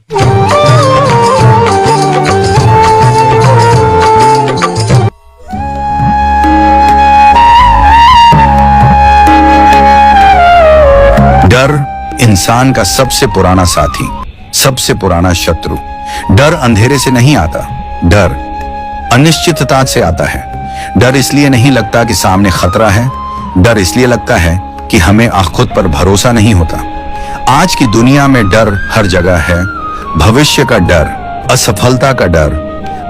डर इंसान का सबसे पुराना साथी, सबसे पुराना शत्रु। डर अंधेरे से नहीं आता, डर अनिश्चितता से आता है। डर इसलिए नहीं लगता कि सामने खतरा है, डर इसलिए लगता है कि हमें खुद पर भरोसा नहीं होता। आज की दुनिया में डर हर जगह है। भविष्य का डर, असफलता का डर,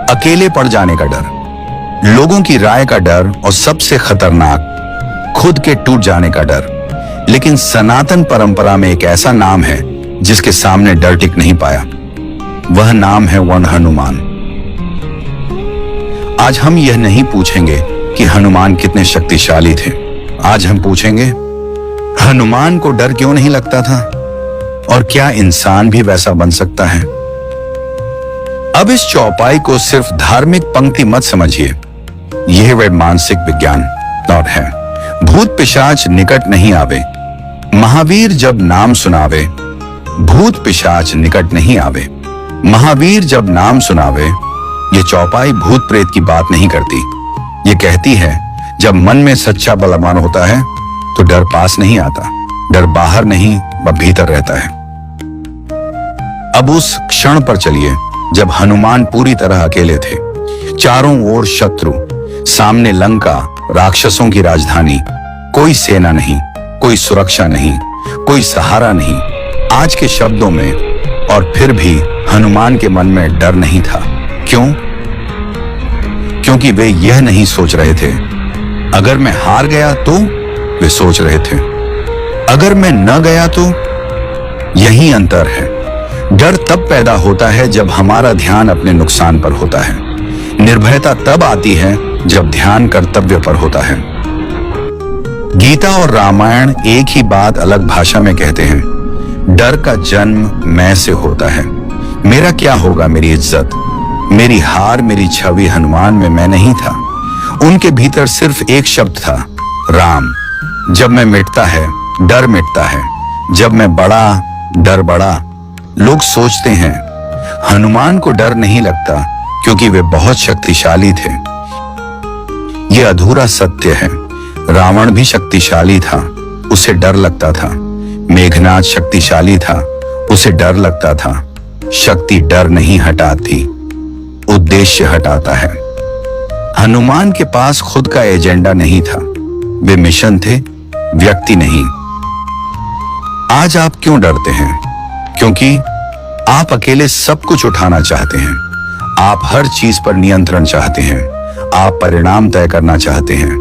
अकेले पड़ जाने का डर, लोगों की राय का डर और सबसे खतरनाक खुद के टूट जाने का डर। लेकिन सनातन परंपरा में एक ऐसा नाम है जिसके सामने डर टिक नहीं पाया। वह नाम है वन हनुमान। आज हम यह नहीं पूछेंगे कि हनुमान कितने शक्तिशाली थे। आज हम पूछेंगे हनुमान को डर क्यों नहीं लगता था और क्या इंसान भी वैसा बन सकता है। अब इस चौपाई को सिर्फ धार्मिक पंक्ति मत समझिए, यह वे मानसिक विज्ञान और है। भूत पिशाच निकट नहीं आवे, महावीर जब नाम सुनावे। भूत पिशाच निकट नहीं आवे, महावीर जब नाम सुनावे। ये चौपाई भूत प्रेत की बात नहीं करती। ये कहती है जब मन में सच्चा बलवान होता है तो डर पास नहीं आता। डर बाहर नहीं वह भीतर रहता है। अब उस क्षण पर चलिए जब हनुमान पूरी तरह अकेले थे। चारों ओर शत्रु, सामने लंका, राक्षसों की राजधानी। कोई सेना नहीं, कोई सुरक्षा नहीं, कोई सहारा नहीं। आज के शब्दों में और फिर भी हनुमान के मन में डर नहीं था। क्यों? क्योंकि वे यह नहीं सोच रहे थे अगर मैं हार गया तो। वे सोच रहे थे अगर मैं न गया तो। यही अंतर है। डर तब पैदा होता है जब हमारा ध्यान अपने नुकसान पर होता है। निर्भयता तब आती है जब ध्यान कर्तव्य पर होता है। गीता और रामायण एक ही बात अलग भाषा में कहते हैं। डर का जन्म मैं से होता है। मेरा क्या होगा, मेरी इज्जत, मेरी हार, मेरी छवि हनुमान में मैं नहीं था। उनके भीतर सिर्फ एक शब्द था, राम। जब मैं मिटता है डर मिटता है। जब मैं बड़ा डर बड़ा। लोग सोचते हैं हनुमान को डर नहीं लगता क्योंकि वे बहुत शक्तिशाली थे। यह अधूरा सत्य है। रावण भी शक्तिशाली था, उसे डर लगता था। मेघनाद शक्तिशाली था, उसे डर लगता था। शक्ति डर नहीं हटाती, उद्देश्य हटाता है। हनुमान के पास खुद का एजेंडा नहीं था। वे मिशन थे, व्यक्ति नहीं। आज आप क्यों डरते हैं? क्योंकि आप अकेले सब कुछ उठाना चाहते हैं। आप हर चीज पर नियंत्रण चाहते हैं। आप परिणाम तय करना चाहते हैं।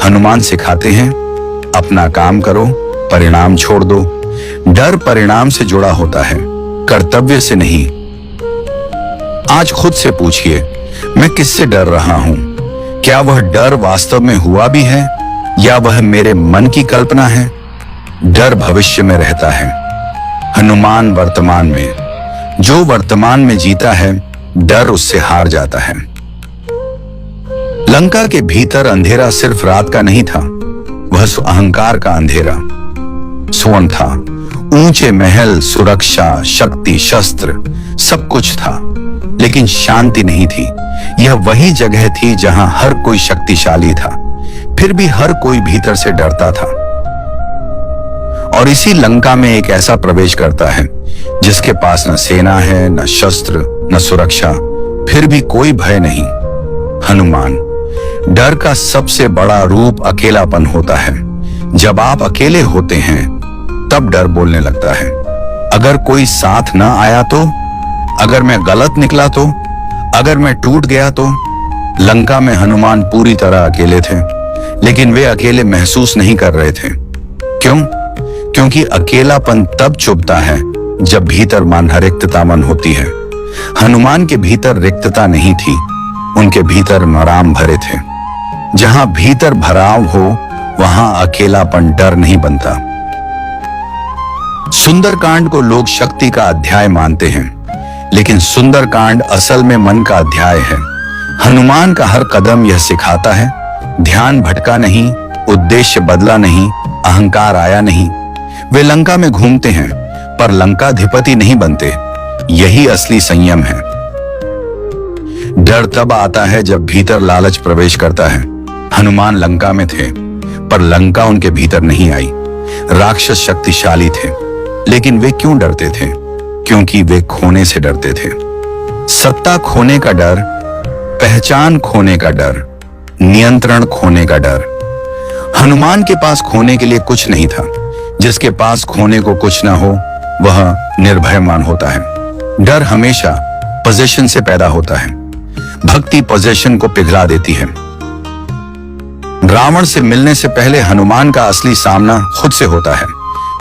हनुमान सिखाते हैं अपना काम करो, परिणाम छोड़ दो। डर परिणाम से जुड़ा होता है, कर्तव्य से नहीं। आज खुद से पूछिए, मैं किससे डर रहा हूं? क्या वह डर वास्तव में हुआ भी है या वह मेरे मन की कल्पना है? डर भविष्य में रहता है, हनुमान वर्तमान में। जो वर्तमान में जीता है, डर उससे हार जाता है। लंका के भीतर अंधेरा सिर्फ रात का नहीं था, वह अहंकार का अंधेरा। स्वर्ण था, ऊंचे महल, सुरक्षा, शक्ति, शस्त्र, सब कुछ था, लेकिन शांति नहीं थी। यह वही जगह थी जहां हर कोई शक्तिशाली था, फिर भी हर कोई भीतर से डरता था। और इसी लंका में एक ऐसा प्रवेश करता है जिसके पास न सेना है, न शस्त्र, न सुरक्षा, फिर भी कोई भय नहीं। हनुमान। डर का सबसे बड़ा रूप अकेलापन होता है। जब आप अकेले होते हैं तब डर बोलने लगता है। अगर कोई साथ न आया तो, अगर मैं गलत निकला तो, अगर मैं टूट गया तो। लंका में हनुमान पूरी तरह अकेले थे, लेकिन वे अकेले महसूस नहीं कर रहे थे। क्यों? क्योंकि अकेलापन तब चुभता है जब भीतर मन रिक्तता मन होती है। हनुमान के भीतर रिक्तता नहीं थी, उनके भीतर मराम भरे थे। जहां भीतर भराव हो वहां अकेलापन डर नहीं बनता। सुंदरकांड को लोग शक्ति का अध्याय मानते हैं, लेकिन सुंदरकांड असल में मन का अध्याय है। हनुमान का हर कदम यह सिखाता है, ध्यान भटका नहीं, उद्देश्य बदला नहीं, अहंकार आया नहीं। वे लंका में घूमते हैं पर लंकाधिपति नहीं बनते। यही असली संयम है। डर तब आता है जब भीतर लालच प्रवेश करता है। हनुमान लंका में थे, पर लंका उनके भीतर नहीं आई। राक्षस शक्तिशाली थे, लेकिन वे क्यों डरते थे? क्योंकि वे खोने से डरते थे। सत्ता खोने का डर, पहचान खोने का डर, नियंत्रण खोने का डर। हनुमान के पास खोने के लिए कुछ नहीं था। जिसके पास खोने को कुछ ना हो, वह निर्भयमान होता है। डर हमेशा पोजीशन से पैदा होता है। भक्ति पोजीशन को पिघला देती है। रावण से मिलने से पहले हनुमान का असली सामना खुद से होता है।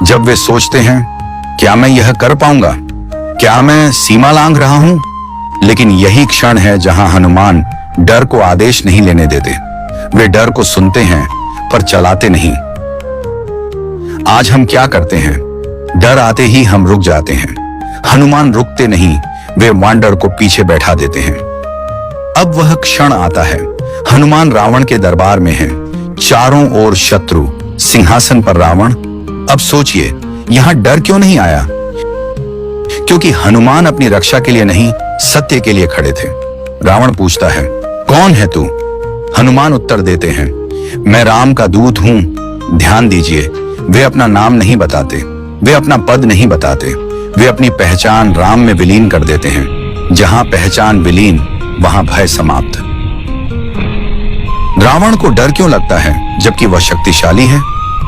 जब वे सोचते हैं, क्या मैं यह कर पाऊंगा? क्या मैं सीमा लांघ रहा हूं? लेकिन यही क्षण है जहां हनुमान डर को आदेश नहीं लेने देते। वे डर को सुनते हैं, पर चलाते नहीं। आज हम क्या करते हैं? डर आते ही हम रुक जाते हैं। हनुमान रुकते नहीं, वे वांडर को पीछे बैठा देते हैं। अब वह क्षण आता है। हनुमान रावण के दरबार में हैं। चारों ओर शत्रु, सिंहासन पर रावण। अब सोचिए, यहां डर क्यों नहीं आया? क्योंकि हनुमान अपनी रक्षा के लिए नहीं, सत्य के लिए खड़े थे। रावण पूछता है, कौन है तू? हनुमान उत्तर देते हैं, मैं राम का दूत हूं। ध्यान दीजिए, वे अपना नाम नहीं बताते, वे अपना पद नहीं बताते, वे अपनी पहचान राम में विलीन कर देते हैं। जहां पहचान विलीन, वहां भय समाप्त। रावण को डर क्यों लगता है जबकि वह शक्तिशाली है?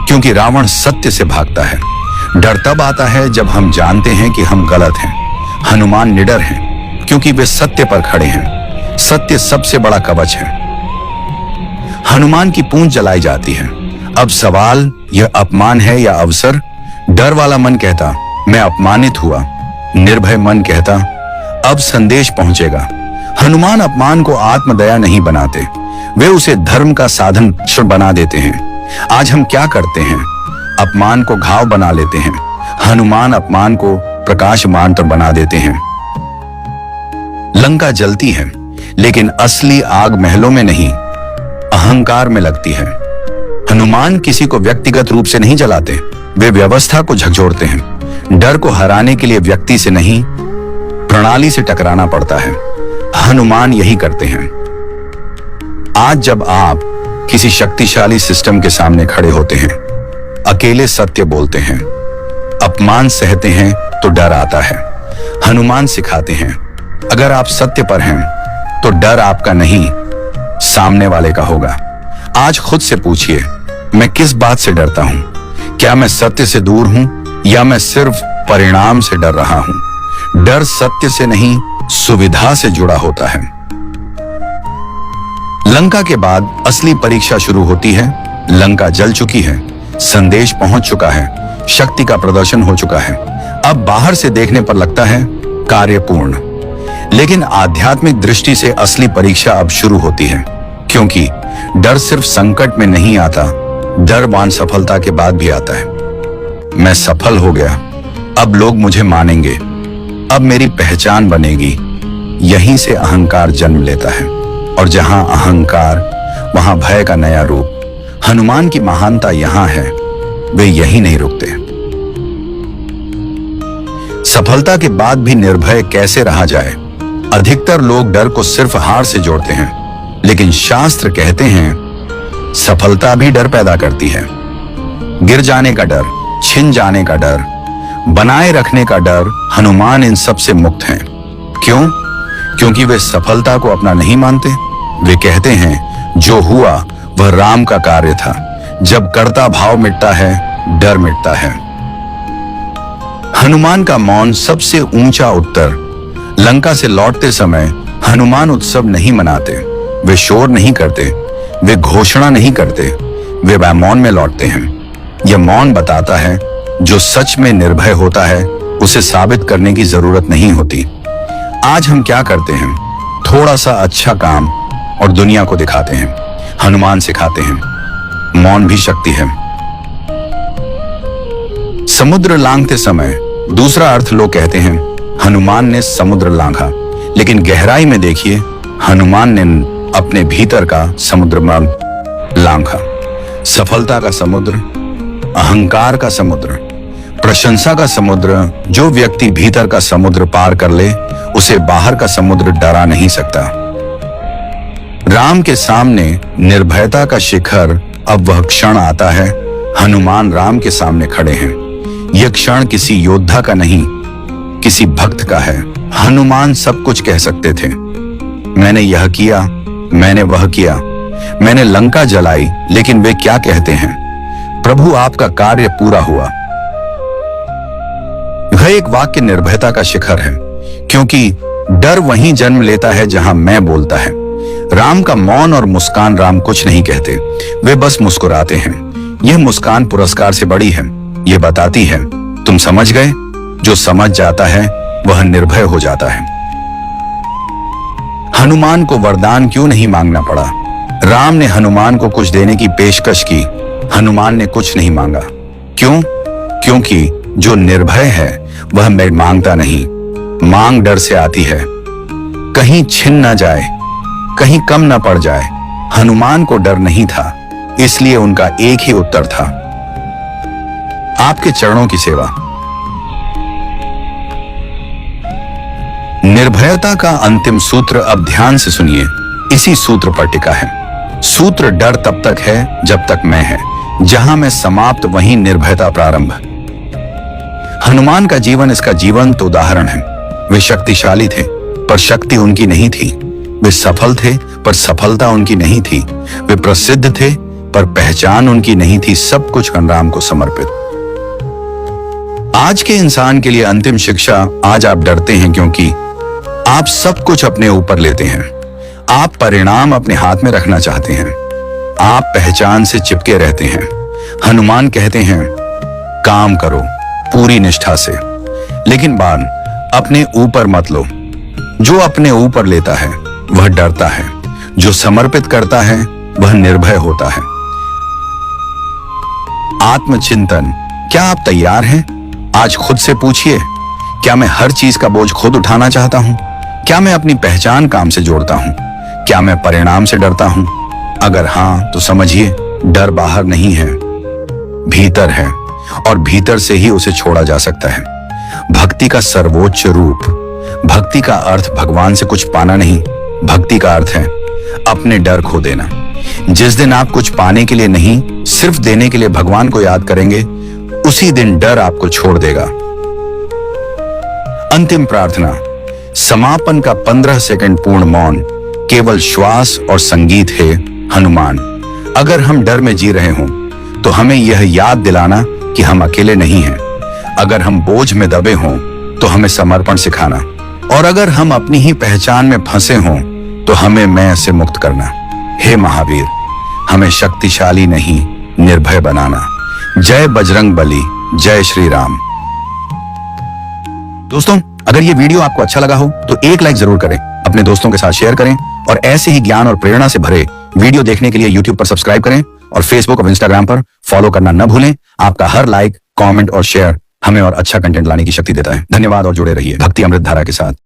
क्योंकि रावण सत्य से भागता है। डर तब आता है जब हम जानते हैं कि हम गलत हैं। हनुमान निडर हैं क्योंकि वे सत्य पर खड़े हैं। सत्य सबसे बड़ा कवच है। हनुमान की पूंछ जलाई जाती है। अब सवाल, यह अपमान है या अवसर? डर वाला मन कहता, मैं अपमानित हुआ। निर्भय मन कहता, अब संदेश पहुंचेगा। हनुमान अपमान को आत्मदया नहीं बनाते, वे उसे धर्म का साधन बना देते हैं। आज हम क्या करते हैं? अपमान को घाव बना लेते हैं। हनुमान अपमान को प्रकाशमान बना देते हैं। लंका जलती है, लेकिन असली आग महलों में नहीं, अहंकार में लगती है। हनुमान किसी को व्यक्तिगत रूप से नहीं जलाते, वे व्यवस्था को झकझोरते हैं। डर को हराने के लिए व्यक्ति से नहीं, प्रणाली से टकराना पड़ता है। हनुमान यही करते हैं। आज जब आप किसी शक्तिशाली सिस्टम के सामने खड़े होते हैं, अकेले सत्य बोलते हैं, अपमान सहते हैं, तो डर आता है। हनुमान सिखाते हैं, अगर आप सत्य पर हैं तो डर आपका नहीं, सामने वाले का होगा। आज खुद से पूछिए, मैं किस बात से डरता हूं? क्या मैं सत्य से दूर हूं या मैं सिर्फ परिणाम से डर रहा हूं? डर सत्य से नहीं, सुविधा से जुड़ा होता है। लंका के बाद असली परीक्षा शुरू होती है। लंका जल चुकी है, संदेश पहुंच चुका है, शक्ति का प्रदर्शन हो चुका है। अब बाहर से देखने पर लगता है कार्य पूर्ण, लेकिन आध्यात्मिक दृष्टि से असली परीक्षा अब शुरू होती है। क्योंकि डर सिर्फ संकट में नहीं आता, डरवान सफलता के बाद भी आता है। मैं सफल हो गया, अब लोग मुझे मानेंगे, अब मेरी पहचान बनेगी। यहीं से अहंकार जन्म लेता है, और जहां अहंकार, वहां भय का नया रूप। हनुमान की महानता यहां है, वे यहीं नहीं रुकते। सफलता के बाद भी निर्भय कैसे रहा जाए? अधिकतर लोग डर को सिर्फ हार से जोड़ते हैं, लेकिन शास्त्र कहते हैं सफलता भी डर पैदा करती है। गिर जाने का डर, छिन जाने का डर, बनाए रखने का डर। हनुमान इन सब से मुक्त हैं। क्यों? क्योंकि वे सफलता को अपना नहीं मानते। वे कहते हैं जो हुआ वह राम का कार्य था। जब कर्ता भाव मिटता है, डर मिटता है। हनुमान का मौन सबसे ऊंचा उत्तर। लंका से लौटते समय हनुमान उत्सव नहीं मनाते, वे शोर नहीं करते, वे घोषणा नहीं करते, वे मौन में लौटते हैं। यह मौन बताता है जो सच में निर्भय होता है उसे साबित करने की जरूरत नहीं होती। आज हम क्या करते हैं? थोड़ा सा अच्छा काम और दुनिया को दिखाते हैं। हनुमान सिखाते हैं मौन भी शक्ति है। समुद्र लांघते समय दूसरा अर्थ लोग कहते हैं हनुमान ने समुद्र लांघा, लेकिन गहराई में देखिए, हनुमान ने अपने भीतर का समुद्र लांघा। सफलता का समुद्र, अहंकार का समुद्र, प्रशंसा का समुद्र, जो व्यक्ति भीतर का समुद्र पार कर ले, उसे बाहर का समुद्र डरा नहीं सकता। राम के सामने निर्भयता का शिखर, अब वह क्षण आता है। हनुमान राम के सामने खड़े हैं। यह क्षण किसी योद्धा का नहीं, किसी भक्त का है। हनुमान सब कुछ कह सकते थे, मैंने यह किया, मैंने वह किया, मैंने लंका जलाई, लेकिन वे क्या कहते हैं, प्रभु आपका कार्य पूरा हुआ। वह एक वाक्य निर्भयता का शिखर है, क्योंकि डर वहीं जन्म लेता है जहां मैं बोलता है। राम का मौन और मुस्कान, राम कुछ नहीं कहते, वे बस मुस्कुराते हैं। यह मुस्कान पुरस्कार से बड़ी है। यह बताती है, तुम समझ गए। जो समझ जाता है वह निर्भय हो जाता है। हनुमान को वरदान क्यों नहीं मांगना पड़ा? राम ने हनुमान को कुछ देने की पेशकश की, हनुमान ने कुछ नहीं मांगा। क्यों? क्योंकि जो निर्भय है वह मांगता नहीं, मांग डर से आती है, कहीं छिन न जाए, कहीं कम न पड़ जाए। हनुमान को डर नहीं था, इसलिए उनका एक ही उत्तर था, आपके चरणों की सेवा। निर्भयता का अंतिम सूत्र अब ध्यान से सुनिए, इसी सूत्र पर टिका है। सूत्र डर तब तक है जब तक मैं है, जहां मैं समाप्त वहीं निर्भयता प्रारंभ। हनुमान का जीवन इसका जीवंत उदाहरण है। वे शक्तिशाली थे, पर शक्ति उनकी नहीं थी। वे सफल थे, पर सफलता उनकी नहीं थी। वे प्रसिद्ध थे, पर पहचान उनकी नहीं थी। सब कुछ राम को समर्पित। आज के इंसान के लिए अंतिम शिक्षा, आज आप डरते हैं क्योंकि आप सब कुछ अपने ऊपर लेते हैं। आप परिणाम अपने हाथ में रखना चाहते हैं। आप पहचान से चिपके रहते हैं। हनुमान कहते हैं, काम करो पूरी निष्ठा से, लेकिन बाण अपने ऊपर मत लो। जो अपने ऊपर लेता है वह डरता है, जो समर्पित करता है वह निर्भय होता है। आत्मचिंतन, क्या आप तैयार हैं? आज खुद से पूछिए, क्या मैं हर चीज का बोझ खुद उठाना चाहता हूं? क्या मैं अपनी पहचान काम से जोड़ता हूं? क्या मैं परिणाम से डरता हूं? अगर हां, तो समझिए, डर बाहर नहीं है, भीतर है, और भीतर से ही उसे छोड़ा जा सकता है। भक्ति का सर्वोच्च रूप, भक्ति का अर्थ भगवान से कुछ पाना नहीं, भक्ति का अर्थ है अपने डर खो देना। जिस दिन आप कुछ पाने के लिए नहीं, सिर्फ देने के लिए भगवान को याद करेंगे, उसी दिन डर आपको छोड़ देगा। अंतिम प्रार्थना, समापन का 15 सेकंड पूर्ण मौन, केवल श्वास और संगीत है। हनुमान, अगर हम डर में जी रहे हों, तो हमें यह याद दिलाना कि हम अकेले नहीं हैं। अगर हम बोझ में दबे हों, तो हमें समर्पण सिखाना, और अगर हम अपनी ही पहचान में फंसे हों, तो हमें मैं से मुक्त करना। हे महावीर, हमें शक्तिशाली नहीं, निर्भय बनाना। जय बजरंग बली, जय श्री राम। दोस्तों, अगर ये वीडियो आपको अच्छा लगा हो तो एक लाइक जरूर करें, अपने दोस्तों के साथ शेयर करें, और ऐसे ही ज्ञान और प्रेरणा से भरे वीडियो देखने के लिए YouTube पर सब्सक्राइब करें, और Facebook और Instagram पर फॉलो करना न भूलें। आपका हर लाइक, कमेंट और शेयर हमें और अच्छा कंटेंट लाने की शक्ति देता है। धन्यवाद और जुड़े रहिए भक्ति अमृत धारा के साथ।